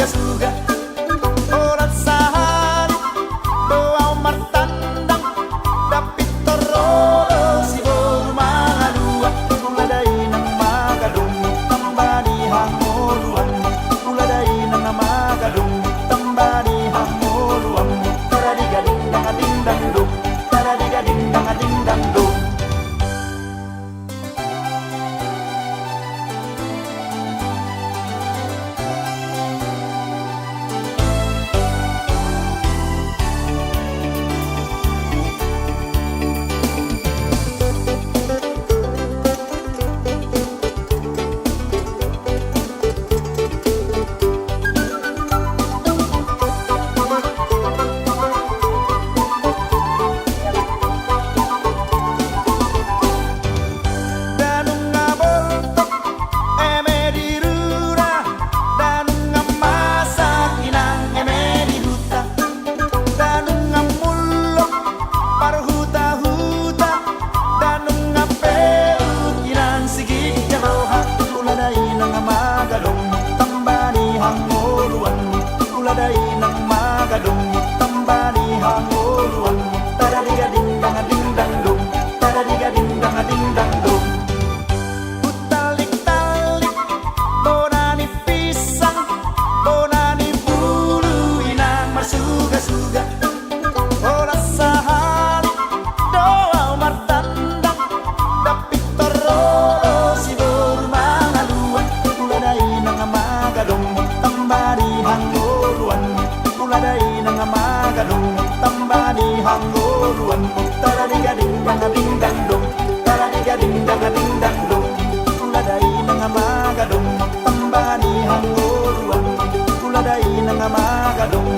suga-suga orat sahari doa martandang dapit tororo si bolu mangalua uladai nang magadong tambani hangoluan uladai nang magadong tambani hangoluan taradiga ding dang dong taradiga ding dang dong. Uladai nang magadong tambani hangoluan taradiga ding dang dong taradiga ding dang dong. Utalik-talik bonani pisang bonani bulu inang marsuga-suga oras sahari doa martandang dapit tororo si bolu mangalua uladai nang magadong tambani hangoluan uladai nang magadong tambani hangoluan taradiga ding dang dong taradiga ding dang dong uladai nang magadong tambani hangoluan uladai nang magadong